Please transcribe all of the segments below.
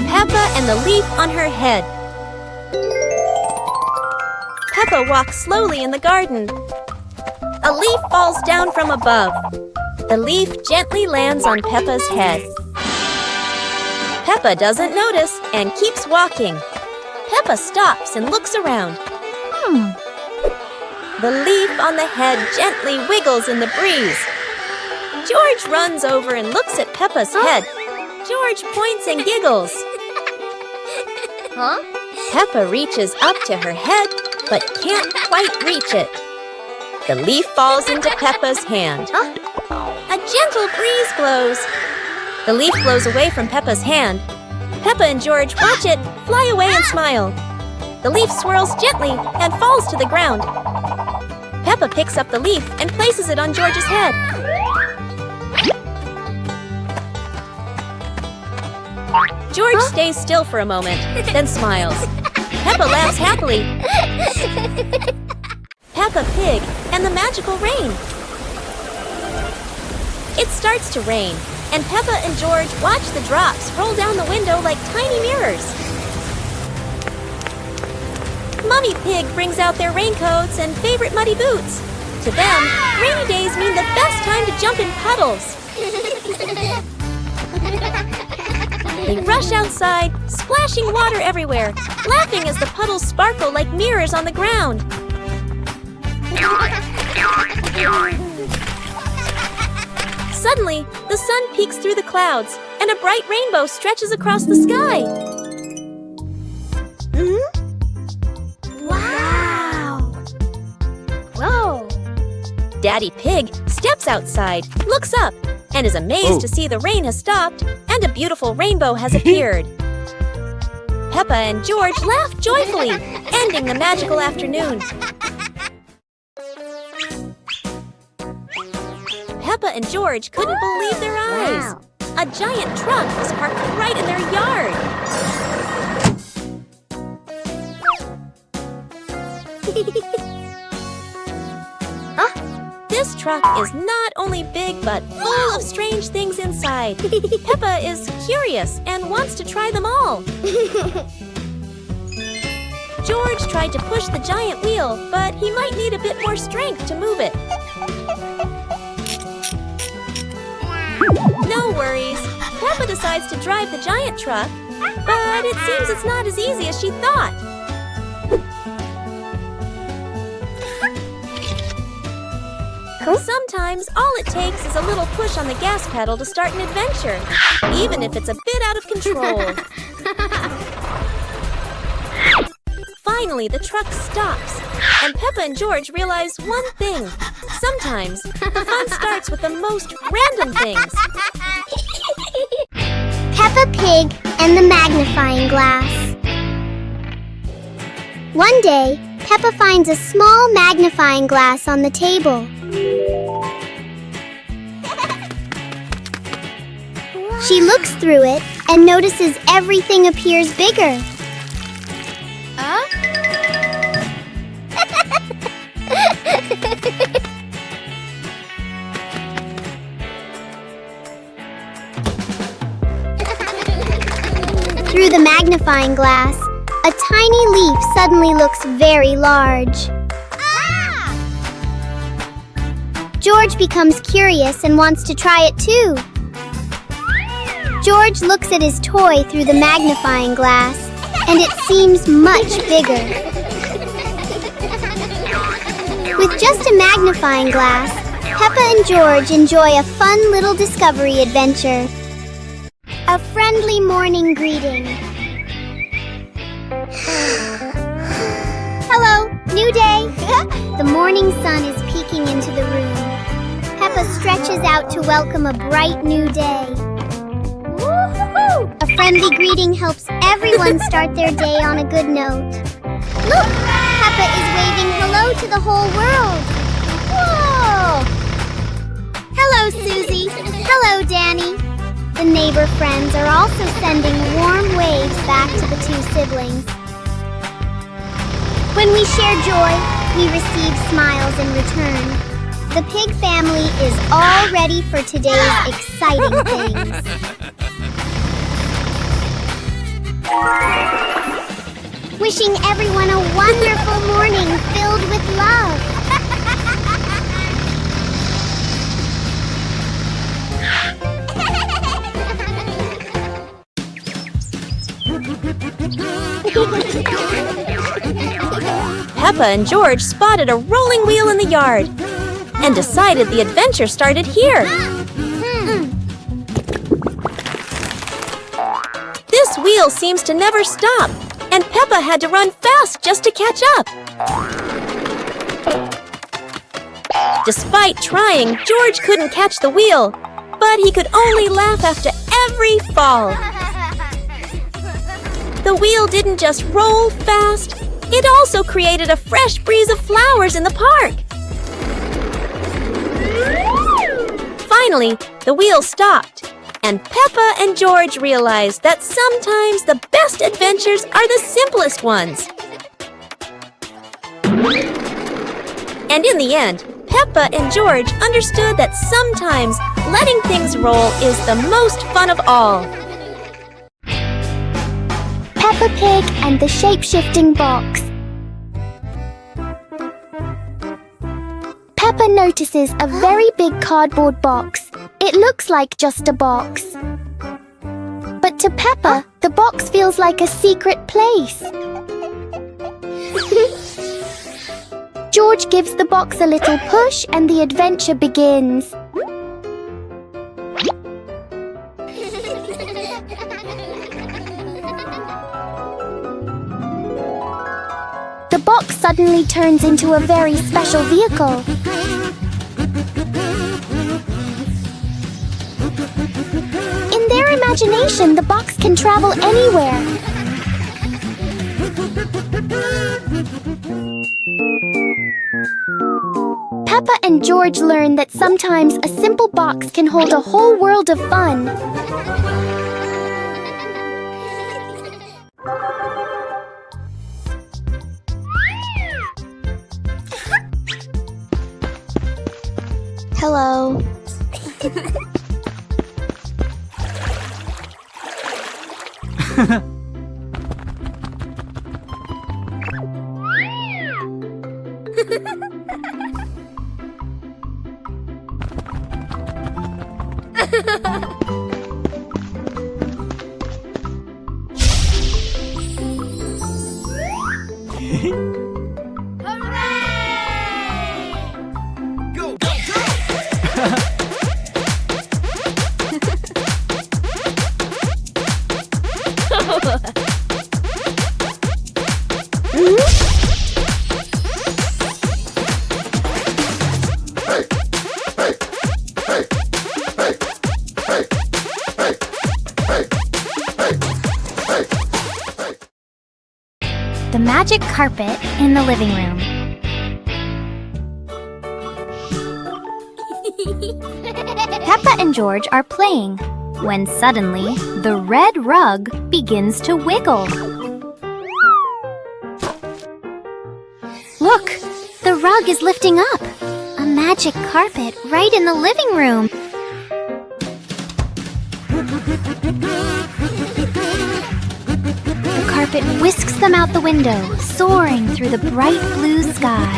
Peppa and the leaf on her head. Peppa walks slowly in the garden. A leaf falls down from above. The leaf gently lands on Peppa's head. Peppa doesn't notice and keeps walking. Peppa stops and looks around. The leaf on the head gently wiggles in the breeze. George runs over and looks at Peppa's head. George points and giggles. Peppa reaches up to her head, but can't quite reach it. The leaf falls into Peppa's hand. A gentle breeze blows. The leaf blows away from Peppa's hand. Peppa and George watch it fly away and smile. The leaf swirls gently and falls to the ground. Peppa picks up the leaf and places it on George's head. George stays still for a moment, then smiles. Peppa laughs happily. Peppa Pig and the magical rain. It starts to rain, and Peppa and George watch the drops roll down the window like tiny mirrors. Mummy Pig brings out their raincoats and favorite muddy boots. To them, rainy days mean the best time to jump in puddles. They rush outside, splashing water everywhere, laughing as the puddles sparkle like mirrors on the ground. Suddenly, the sun peeks through the clouds, and a bright rainbow stretches across the sky. Wow! Whoa! Daddy Pig steps outside, looks up, and is amazed to see the rain has stopped and a beautiful rainbow has appeared. Peppa and George laugh joyfully, ending the magical afternoon. Peppa and George couldn't believe their eyes. Wow. A giant truck was parked right in their yard. This truck is not only big but full of strange things inside. Peppa is curious and wants to try them all. George tried to push the giant wheel, but he might need a bit more strength to move it. No worries. Peppa decides to drive the giant truck, but it seems it's not as easy as she thought. Sometimes all it takes is a little push on the gas pedal to start an adventure, even if it's a bit out of control. Finally, the truck stops, and Peppa and George realize one thing. Sometimes, the fun starts with the most random things. Peppa Pig and the magnifying glass. One day, Peppa finds a small magnifying glass on the table. She looks through it and notices everything appears bigger. Through the magnifying glass, a tiny leaf suddenly looks very large. George becomes curious and wants to try it too. George looks at his toy through the magnifying glass, and it seems much bigger. With just a magnifying glass, Peppa and George enjoy a fun little discovery adventure. A friendly morning greeting. Hello, new day. The morning sun is peeking into the room. Peppa stretches out to welcome a bright new day. A friendly greeting helps everyone start their day on a good note. Look, Peppa is waving hello to the whole world. Whoa! Hello, Susie. Hello, Danny. The neighbor friends are also sending warm waves back to the two siblings. When we share joy, we receive smiles in return. The pig family is all ready for today's exciting things. Wishing everyone a wonderful morning filled with love. Peppa and George spotted a rolling wheel in the yard and decided the adventure started here. This wheel seems to never stop, and Peppa had to run fast just to catch up. Despite trying, George couldn't catch the wheel, but he could only laugh after every fall. The wheel didn't just roll fast, it also created a fresh breeze of flowers in the park. Finally, the wheel stopped, and Peppa and George realized that sometimes the best adventures are the simplest ones. And in the end, Peppa and George understood that sometimes letting things roll is the most fun of all. Peppa Pig and the shape-shifting box. Peppa notices a very big cardboard box. It looks like just a box. But to Peppa, the box feels like a secret place. George gives the box a little push and the adventure begins. The box suddenly turns into a very special vehicle. In their imagination, the box can travel anywhere. Peppa and George learn that sometimes a simple box can hold a whole world of fun. Hello. magic carpet in the living room. Peppa and George are playing when suddenly the red rug begins to wiggle. Look, the rug is lifting up. A magic carpet right in the living room. The carpet whisks them out the window, soaring through the bright blue sky.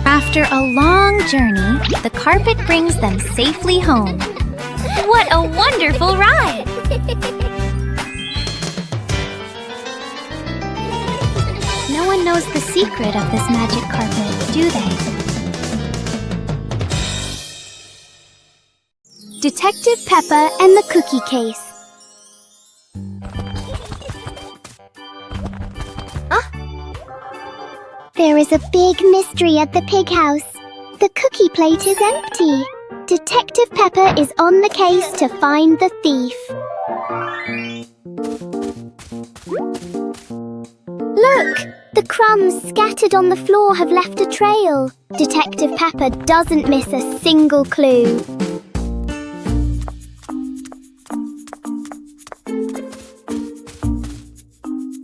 After a long journey, the carpet brings them safely home. What a wonderful ride! No one knows the secret of this magic carpet, do they? Detective Peppa and the Cookie Case. There is a big mystery at the pig house. The cookie plate is empty. Detective Peppa is on the case to find the thief. Look! The crumbs scattered on the floor have left a trail. Detective Peppa doesn't miss a single clue.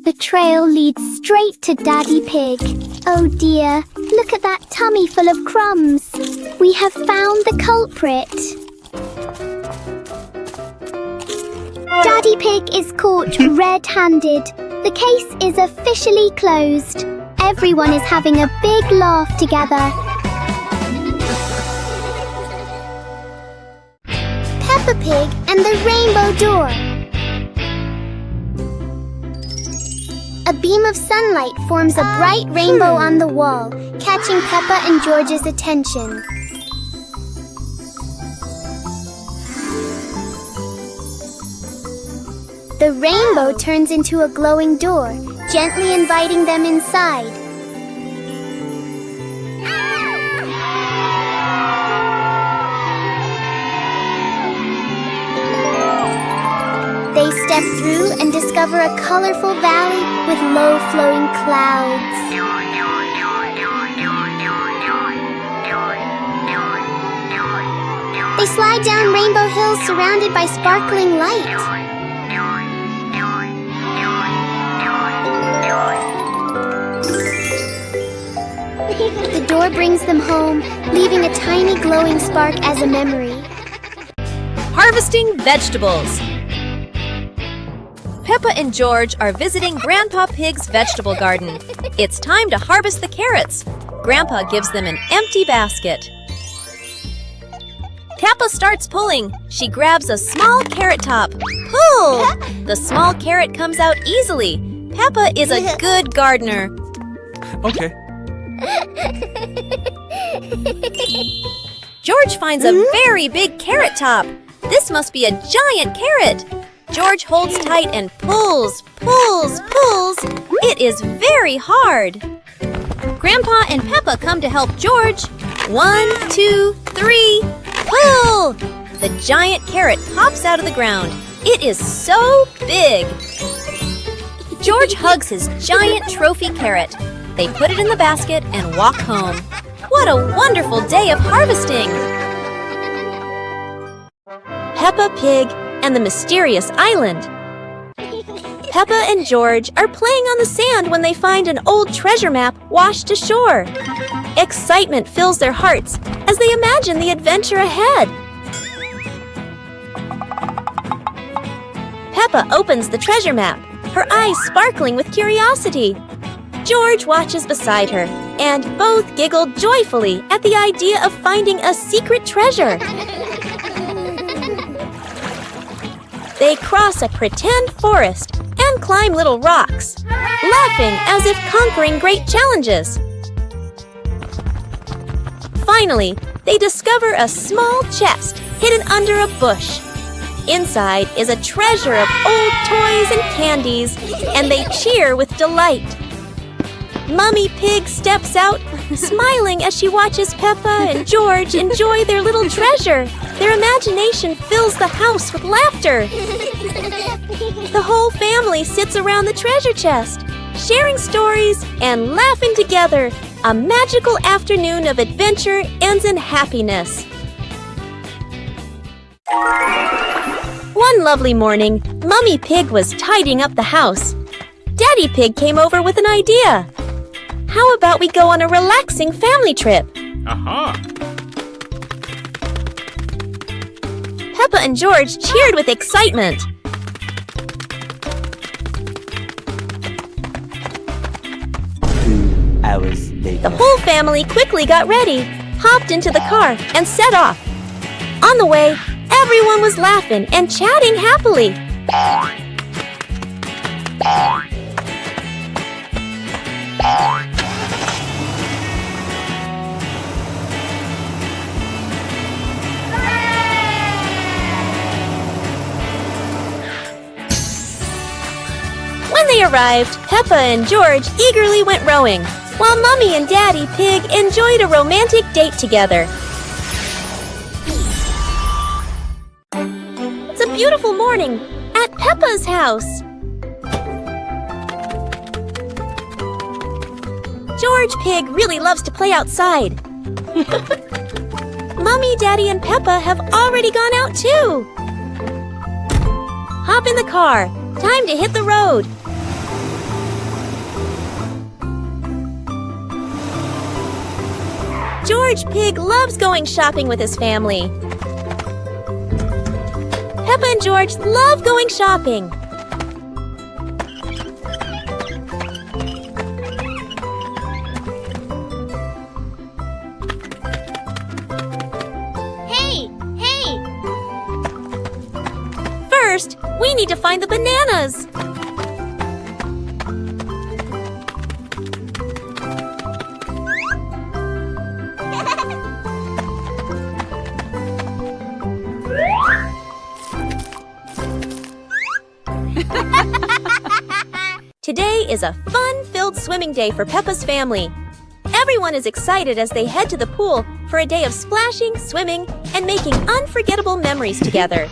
The trail leads straight to Daddy Pig. Oh dear, look at that tummy full of crumbs. We have found the culprit. Daddy Pig is caught red-handed. The case is officially closed. Everyone is having a big laugh together. Peppa Pig and the Rainbow Door. A beam of sunlight forms a bright rainbow on the wall, catching Peppa and George's attention. The rainbow turns into a glowing door, gently inviting them inside. They step through and discover a colorful valley with low-flowing clouds. They slide down Rainbow Hills surrounded by sparkling light. The door brings them home, leaving a tiny glowing spark as a memory. Harvesting vegetables. Peppa and George are visiting Grandpa Pig's vegetable garden. It's time to harvest the carrots. Grandpa gives them an empty basket. Peppa starts pulling. She grabs a small carrot top. Pull! The small carrot comes out easily. Peppa is a good gardener. Okay. George finds a very big carrot top. This must be a giant carrot. George holds tight and pulls, pulls, pulls. It is very hard. Grandpa and Peppa come to help George. 1, 2, 3, pull! The giant carrot pops out of the ground. It is so big. George hugs his giant trophy carrot. They put it in the basket and walk home. What a wonderful day of harvesting! Peppa Pig and the Mysterious Island. Peppa and George are playing on the sand when they find an old treasure map washed ashore. Excitement fills their hearts as they imagine the adventure ahead. Peppa opens the treasure map, her eyes sparkling with curiosity. George watches beside her, and both giggle joyfully at the idea of finding a secret treasure. They cross a pretend forest and climb little rocks, laughing as if conquering great challenges. Finally, they discover a small chest hidden under a bush. Inside is a treasure of old toys and candies, and they cheer with delight. Mummy Pig steps out, smiling as she watches Peppa and George enjoy their little treasure. Their imagination fills the house with laughter. The whole family sits around the treasure chest, sharing stories and laughing together. A magical afternoon of adventure ends in happiness. One lovely morning, Mummy Pig was tidying up the house. Daddy Pig came over with an idea. How about we go on a relaxing family trip? Peppa and George cheered with excitement. Hours later. The whole family quickly got ready, hopped into the car, and set off. On the way, everyone was laughing and chatting happily. When they arrived, Peppa and George eagerly went rowing, while Mummy and Daddy Pig enjoyed a romantic date together. It's a beautiful morning at Peppa's house. George Pig really loves to play outside. Mummy, Daddy, and Peppa have already gone out too. Hop in the car. Time to hit the road. George Pig loves going shopping with his family. Peppa and George love going shopping. Hey! First, we need to find the bananas. Today is a fun-filled swimming day for Peppa's family. Everyone is excited as they head to the pool for a day of splashing, swimming, and making unforgettable memories together.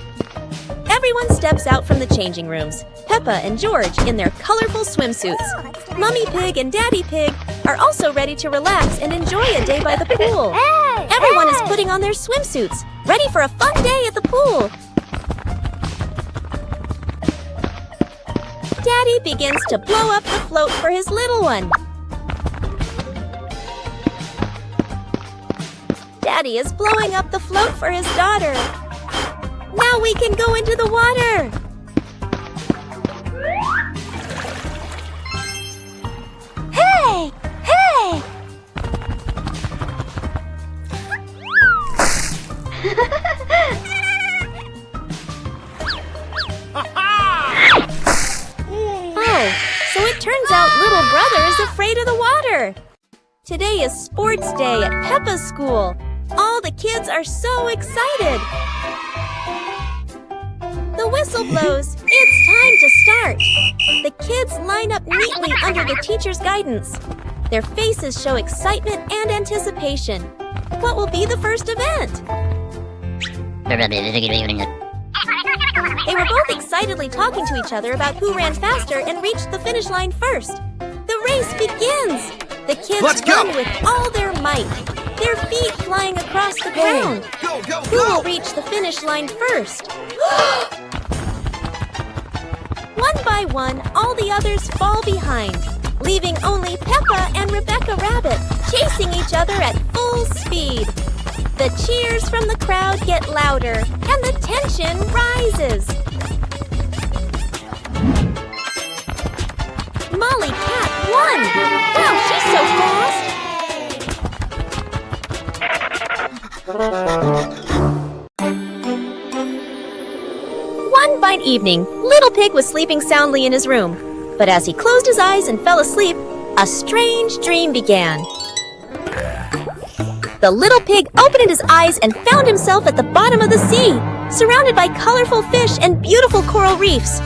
Everyone steps out from the changing rooms, Peppa and George in their colorful swimsuits. Mummy Pig and Daddy Pig are also ready to relax and enjoy a day by the pool. Everyone is putting on their swimsuits, ready for a fun day at the pool. Daddy begins to blow up the float for his little one. Daddy is blowing up the float for his daughter. Now we can go into the water. Hey! Hey! Oh, so it turns out little brother is afraid of the water. Today is sports day at Peppa's school. All the kids are so excited. The whistle blows. It's time to start. The kids line up neatly under the teacher's guidance. Their faces show excitement and anticipation. What will be the first event? They were both excitedly talking to each other about who ran faster and reached the finish line first. The race begins. The kids run with all their might, their feet flying across the ground. Who will reach the finish line first? One by one, all the others fall behind, leaving only Peppa and Rebecca Rabbit chasing each other at full speed. The cheers from the crowd get louder, and the tension rises. Molly Cat won! Wow, she's so fast! One fine evening, Little Pig was sleeping soundly in his room. But as he closed his eyes and fell asleep, a strange dream began. The little pig opened his eyes and found himself at the bottom of the sea, surrounded by colorful fish and beautiful coral reefs.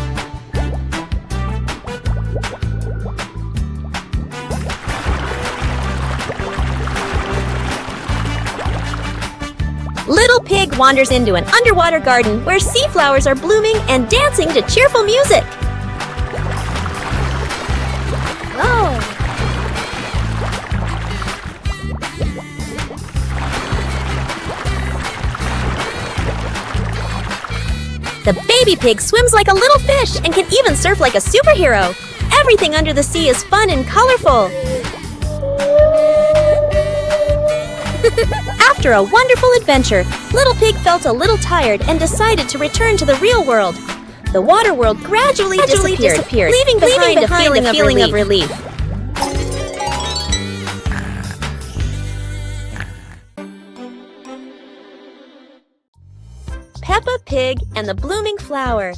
Little Pig wanders into an underwater garden where sea flowers are blooming and dancing to cheerful music. Whoa! The baby pig swims like a little fish and can even surf like a superhero. Everything under the sea is fun and colorful. After a wonderful adventure, Little Pig felt a little tired and decided to return to the real world. The water world gradually disappeared, leaving behind a feeling of relief. Peppa Pig and the Blooming Flower.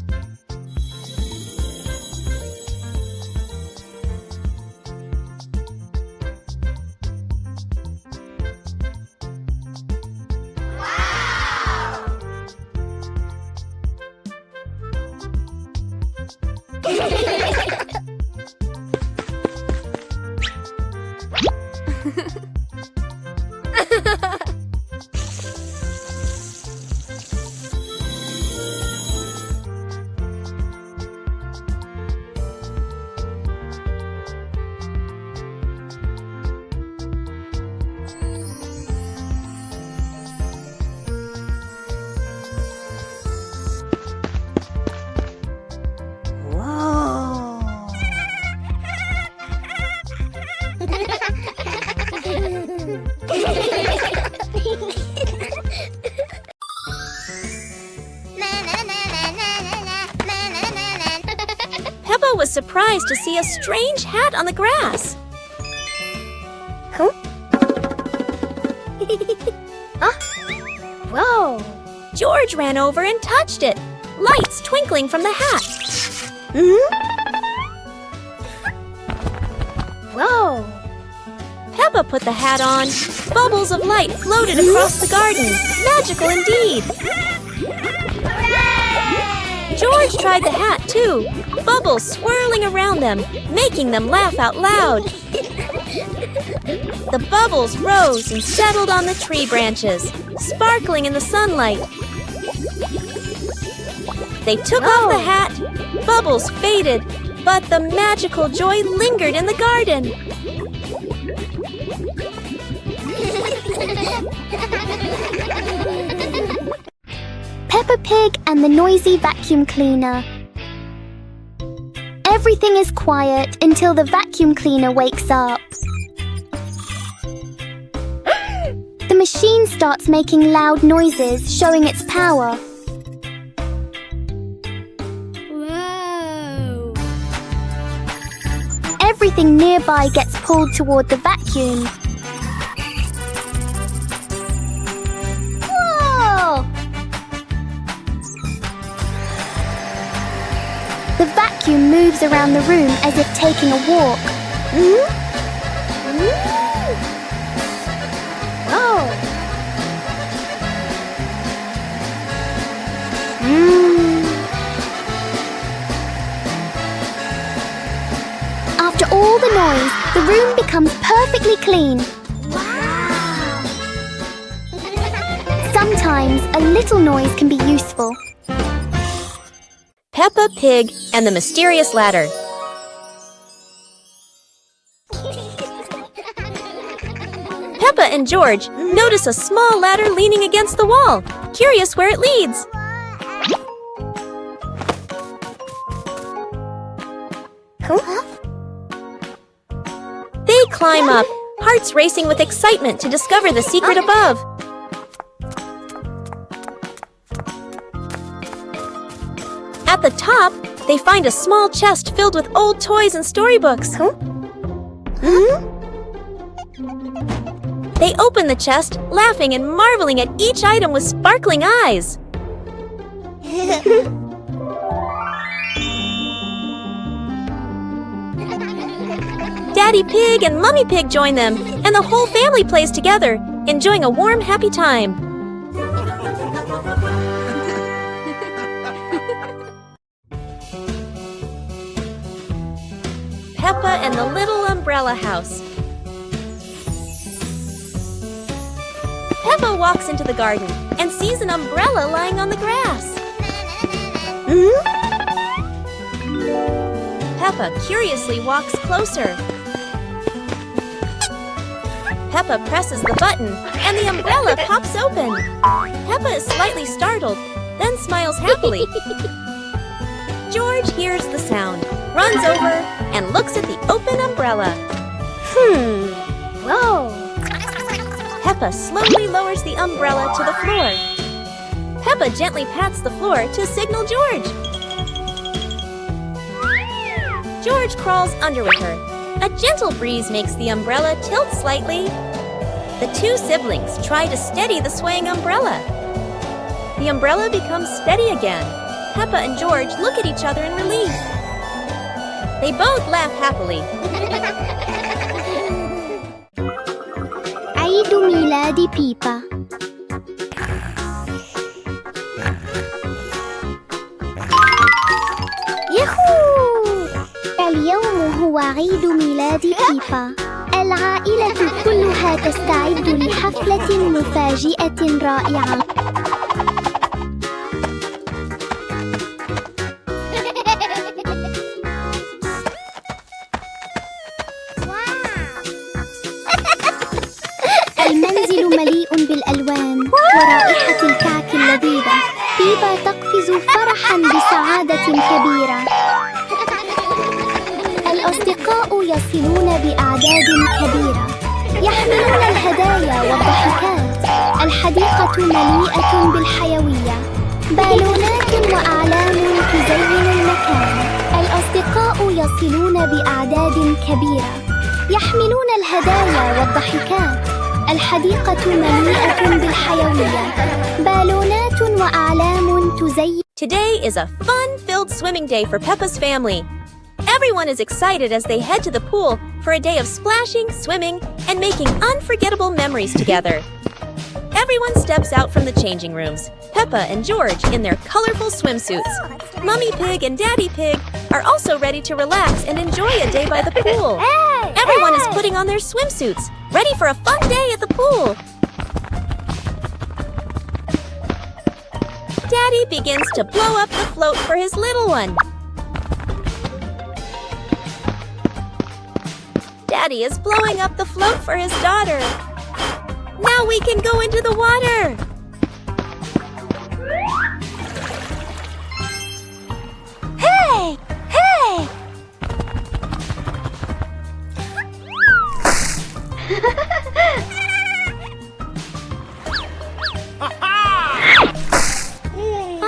Peppa was surprised to see a strange hat on the grass. Huh? Whoa! George ran over and touched it, lights twinkling from the hat. Whoa! Peppa put the hat on. Bubbles of light floated across the garden. Magical indeed. George tried the hat too, bubbles swirling around them, making them laugh out loud. The bubbles rose and settled on the tree branches, sparkling in the sunlight. They took off the hat, bubbles faded, but the magical joy lingered in the garden. Peppa Pig and the noisy vacuum cleaner. Everything is quiet until the vacuum cleaner wakes up. The machine starts making loud noises, showing its power. Whoa! Everything nearby gets pulled toward the vacuum. Whoa! The vacuum moves around the room as if taking a walk. Whoa! After all the noise, the room becomes perfectly clean. Wow! Sometimes a little noise can be useful. Peppa Pig and the Mysterious Ladder. Peppa and George notice a small ladder leaning against the wall, curious where it leads. They climb up, hearts racing with excitement to discover the secret above. At the top, they find a small chest filled with old toys and storybooks. They open the chest, laughing and marveling at each item with sparkling eyes. Daddy Pig and Mummy Pig join them, and the whole family plays together, enjoying a warm, happy time. Peppa and the Little Umbrella House. Peppa walks into the garden and sees an umbrella lying on the grass. Peppa curiously walks closer. Peppa presses the button and the umbrella pops open. Peppa is slightly startled, then smiles happily. George hears the sound, runs over, and looks at the open umbrella. Whoa! Peppa slowly lowers the umbrella to the floor. Peppa gently pats the floor to signal George. George crawls under with her. A gentle breeze makes the umbrella tilt slightly. The two siblings try to steady the swaying umbrella. The umbrella becomes steady again. Peppa and George look at each other in relief. They both laugh happily. عيد ميلاد بيبا. ياهو! اليوم هو عيد ميلاد بيبا. العائلة كلها تستعد لحفلة مفاجئة رائعة. المنزل مليء بالألوان ورائحة الكعك اللذيذة. بيبا تقفز فرحاً بسعادة كبيرة. الأصدقاء يصلون بأعداد كبيرة، يحملون الهدايا والضحكات. الحديقة مليئة بالحيوية، بالونات وأعلام تزين المكان. الأصدقاء يصلون بأعداد كبيرة، يحملون الهدايا والضحكات. الحديقة مليئة بالحيوية، بالونات وأعلام تزين. Today is a fun-filled swimming day for Peppa's family. Everyone is excited as they head to the pool for a day of splashing, swimming, and making unforgettable memories together. Everyone steps out from the changing rooms, Peppa and George in their colorful swimsuits. Mummy Pig and Daddy Pig are also ready to relax and enjoy a day by the pool. Everyone is putting on their swimsuits, ready for a fun day at the pool. Daddy begins to blow up the float for his little one. Daddy is blowing up the float for his daughter. Now we can go into the water. Hey! Hey!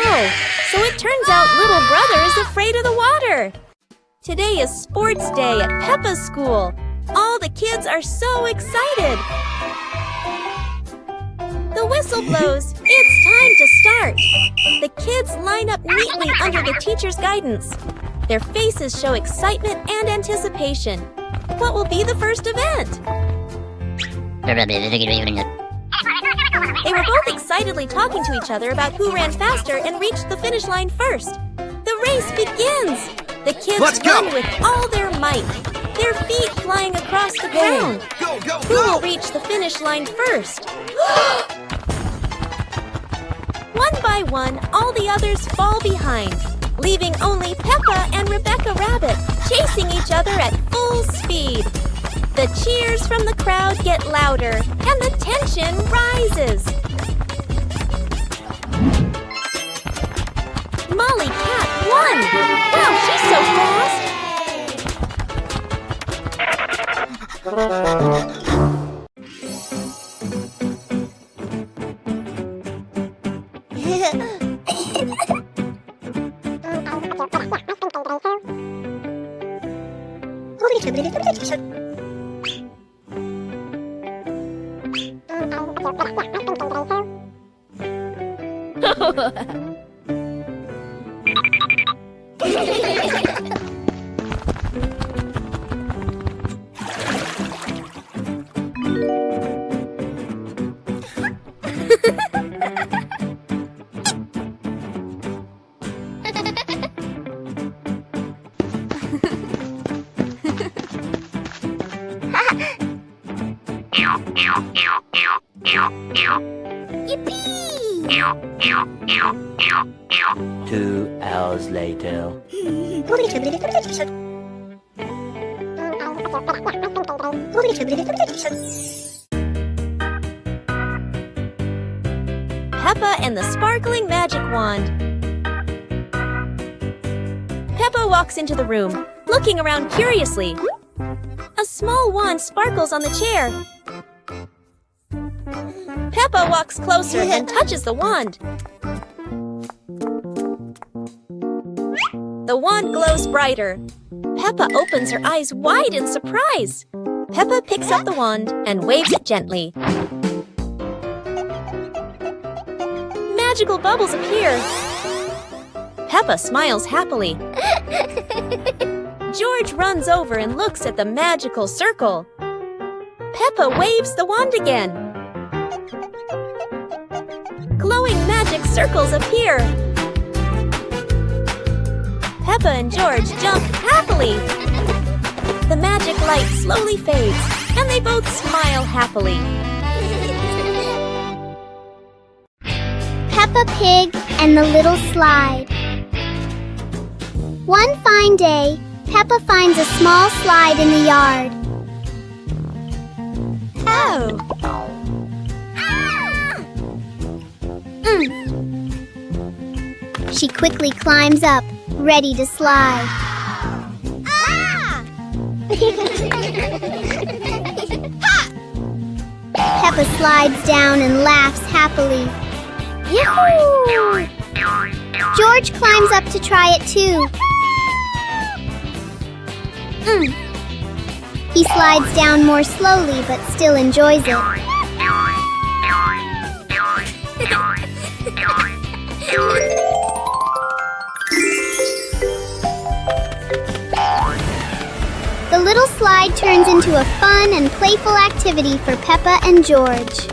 Oh, so it turns out little brother is afraid of the water. Today is sports day at Peppa's school. All the kids are so excited. The whistle blows. It's time to start. The kids line up neatly under the teacher's guidance. Their faces show excitement and anticipation. What will be the first event? They were both excitedly talking to each other about who ran faster and reached the finish line first. The race begins. The kids run with all their might, their feet flying across the ground. Who will reach the finish line first? One by one, all the others fall behind, leaving only Peppa and Rebecca Rabbit chasing each other at full speed. The cheers from the crowd get louder and the tension rises. Molly Cat won! Wow, she's so fast! Meow, meow, meow, meow, meow, meow. Peppa and the sparkling magic wand. Peppa walks into the room, looking around curiously. A small wand sparkles on the chair. Peppa walks closer and touches the wand. The wand glows brighter. Peppa opens her eyes wide in surprise. Peppa picks up the wand and waves it gently. Magical bubbles appear. Peppa smiles happily. George runs over and looks at the magical circle. Peppa waves the wand again. Glowing magic circles appear. Peppa and George jump happily. The magic light slowly fades, and they both smile happily. Peppa Pig and the Little Slide. One fine day, Peppa finds a small slide in the yard. Oh! She quickly climbs up, ready to slide. Peppa slides down and laughs happily. Yahoo! George climbs up to try it too. He slides down more slowly but still enjoys it. The little slide turns into a fun and playful activity for Peppa and George.